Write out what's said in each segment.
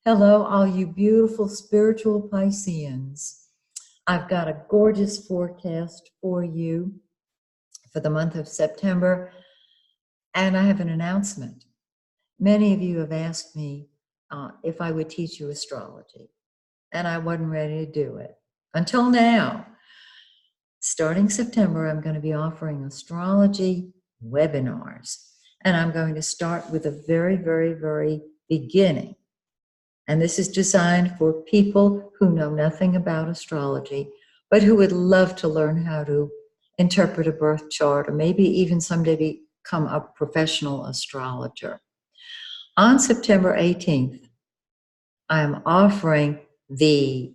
Hello, all you beautiful spiritual Pisceans. I've got a gorgeous forecast for you for the month of September, and I have an announcement. Many of you have asked me if I would teach you astrology, and I wasn't ready to do it until now. Starting September, I'm going to be offering astrology webinars, and I'm going to start with the very beginning. And this is designed for people who know nothing about astrology, but who would love to learn how to interpret a birth chart, or maybe even someday become a professional astrologer. On September 18th, I am offering the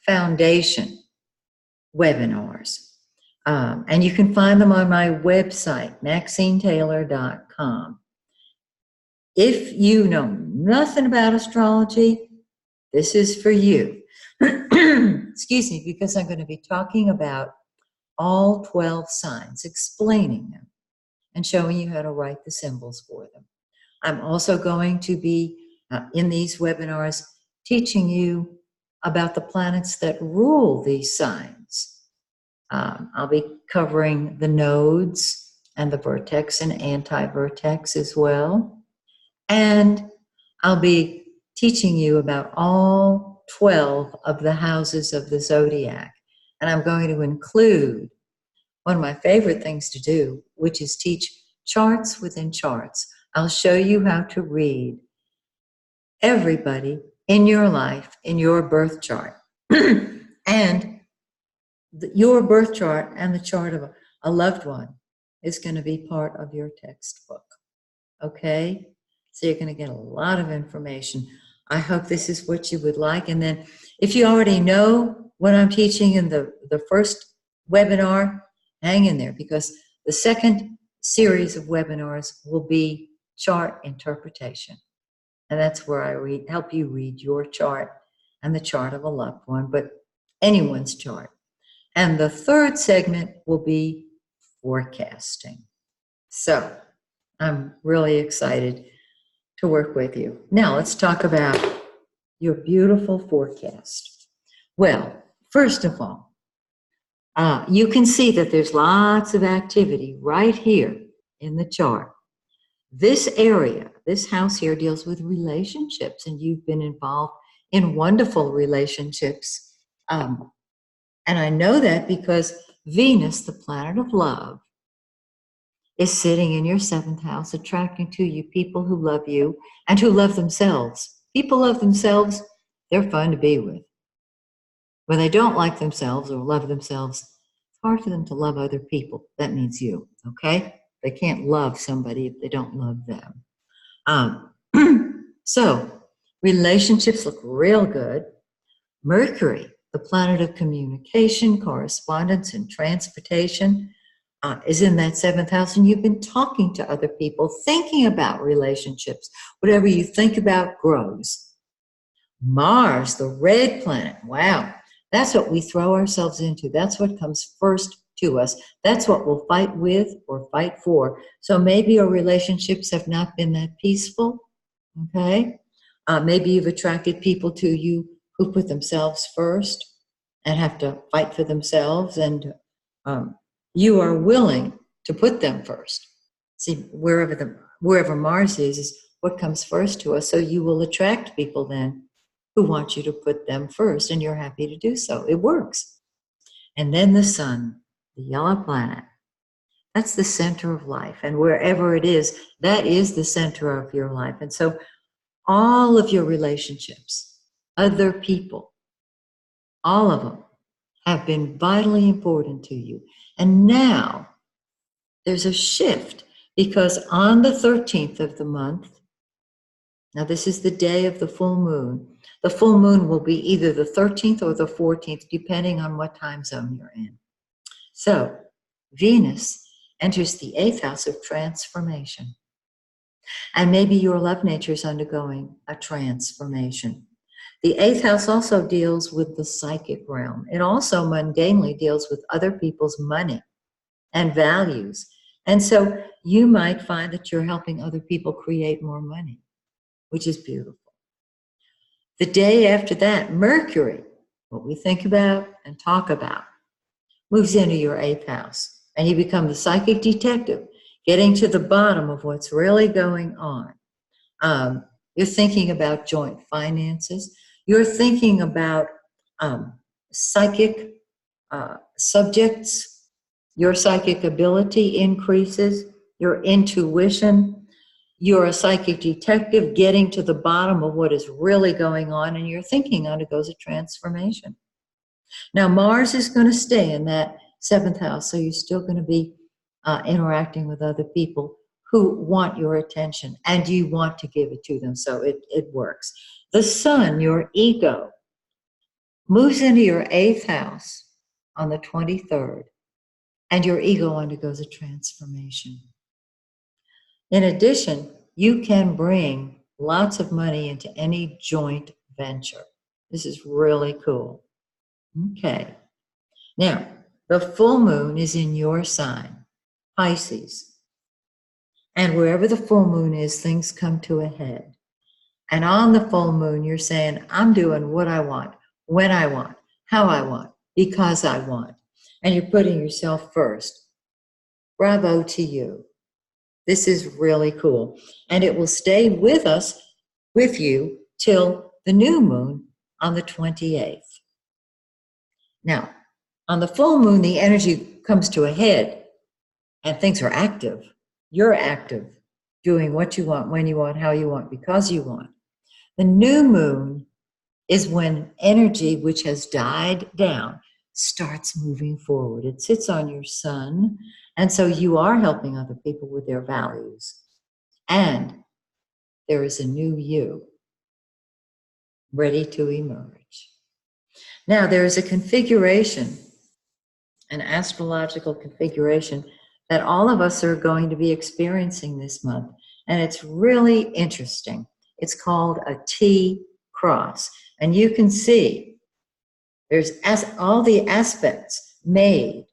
foundation webinars. And you can find them on my website, MaxineTaylor.com. If you know nothing about astrology, this is for you. Excuse me, because I'm going to be talking about all 12 signs, explaining them, and showing you how to write the symbols for them. I'm also going to be, in these webinars, teaching you about the planets that rule these signs. I'll be covering the nodes and the vertex and anti-vertex as well. And I'll be teaching you about all 12 of the houses of the zodiac. And I'm going to include one of my favorite things to do, which is teach charts within charts. I'll show you how to read everybody in your life, in your birth chart. And your birth chart and the chart of a loved one is going to be part of your textbook. Okay? So you're going to get a lot of information. I hope this is what you would like. And then if you already know what I'm teaching in the first webinar, hang in there, because the second series of webinars will be chart interpretation. And that's where I help you read your chart and the chart of a loved one, but anyone's chart. And the third segment will be forecasting. So I'm really excited to work with you. Now let's talk about your beautiful forecast. Well, first of all, you can see that there's lots of activity right here in the chart. This area, this house here, deals with relationships, and you've been involved in wonderful relationships. And I know that because Venus, the planet of love, is sitting in your seventh house, attracting to you people who love you and who love themselves. People love themselves, they're fun to be with. When they don't like themselves or love themselves, it's hard for them to love other people. That means you, okay? They can't love somebody if they don't love them. So, relationships look real good. Mercury, the planet of communication, correspondence, and transportation, is in that seventh house, and you've been talking to other people, thinking about relationships. Whatever you think about grows. Mars, the red planet, wow, that's what we throw ourselves into. That's what comes first to us. That's what we'll fight with or fight for. So maybe your relationships have not been that peaceful, okay? Maybe you've attracted people to you who put themselves first and have to fight for themselves, and you are willing to put them first. See, wherever Mars is what comes first to us. So you will attract people then who want you to put them first, and you're happy to do so. It works. And then the sun, the yellow planet, that's the center of life. And wherever it is, that is the center of your life. And so all of your relationships, other people, all of them have been vitally important to you. And now there's a shift, because on the 13th of the month, now this is the day of the full moon. The full moon will be either the 13th or the 14th, depending on what time zone you're in. So Venus enters the 8th house of transformation. And maybe your love nature is undergoing a transformation. The 8th house also deals with the psychic realm. It also mundanely deals with other people's money and values. And so you might find that you're helping other people create more money, which is beautiful. The day after that, Mercury, what we think about and talk about, moves into your 8th house, and you become the psychic detective, getting to the bottom of what's really going on. You're thinking about joint finances. You're thinking about psychic subjects. Your psychic ability increases. Your intuition. You're a psychic detective getting to the bottom of what is really going on, and your thinking undergoes a transformation. Now, Mars is going to stay in that 7th house, so you're still going to be interacting with other people who want your attention, and you want to give it to them, so it works. The Sun, your ego, moves into your 8th house on the 23rd, and your ego undergoes a transformation. In addition, you can bring lots of money into any joint venture. This is really cool. Okay. Now, the full moon is in your sign, Pisces. And wherever the full moon is, things come to a head. And on the full moon, you're saying, I'm doing what I want, when I want, how I want, because I want. And you're putting yourself first. Bravo to you. This is really cool. And it will stay with us, with you, till the new moon on the 28th. Now, on the full moon, the energy comes to a head and things are active. You're active, doing what you want, when you want, how you want, because you want. The new moon is when energy, which has died down, starts moving forward. It sits on your sun, and so you are helping other people with their values. And there is a new you ready to emerge. Now, there is a configuration, an astrological configuration, that all of us are going to be experiencing this month. And it's really interesting. It's called a T cross. And you can see there's all the aspects made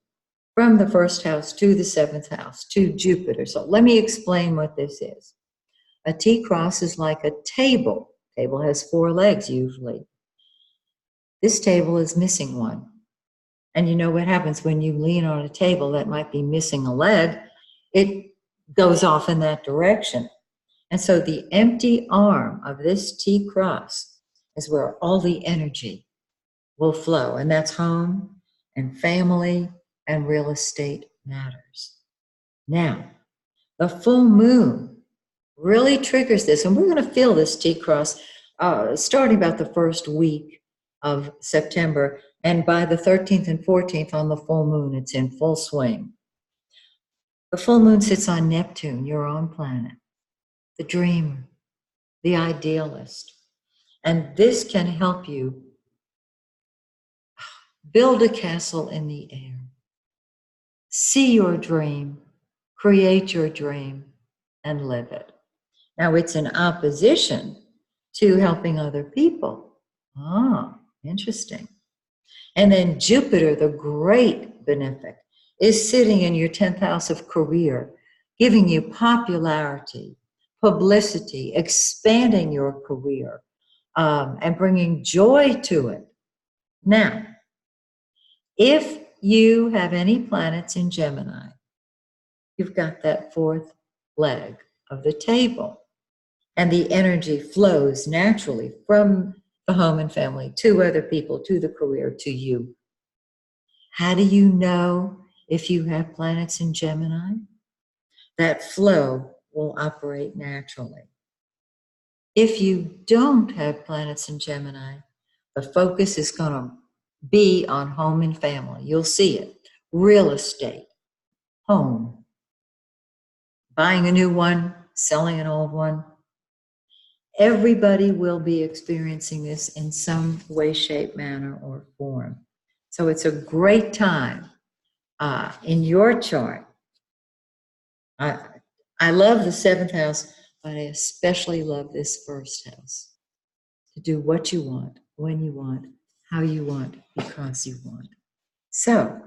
from the 1st house to the 7th house to Jupiter. So let me explain what this is. A T cross is like a table. Table has 4 legs usually. This table is missing one. And you know what happens when you lean on a table that might be missing a leg? It goes off in that direction. And so the empty arm of this T cross is where all the energy will flow. And that's home and family and real estate matters. Now, the full moon really triggers this. And we're going to feel this T cross starting about the first week of September. And by the 13th and 14th on the full moon, it's in full swing. The full moon sits on Neptune, your own planet, the dreamer, the idealist. And this can help you build a castle in the air. See your dream, create your dream, and live it. Now, it's in opposition to helping other people. Ah, interesting. And then Jupiter, the great benefic, is sitting in your 10th house of career, giving you popularity, publicity, expanding your career, and bringing joy to it. Now, if you have any planets in Gemini, you've got that 4th leg of the table, and the energy flows naturally from the home and family to other people, to the career, to you. How do you know if you have planets in Gemini? That flow will operate naturally. If you don't have planets in Gemini, the focus is going to be on home and family. You'll see it. Real estate, home, buying a new one, selling an old one. Everybody will be experiencing this in some way, shape, manner, or form. So it's a great time in your chart. I love the 7th house, but I especially love this 1st house. To do what you want, when you want, how you want, because you want. So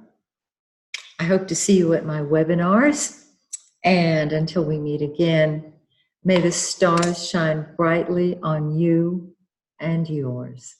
I hope to see you at my webinars. And until we meet again, may the stars shine brightly on you and yours.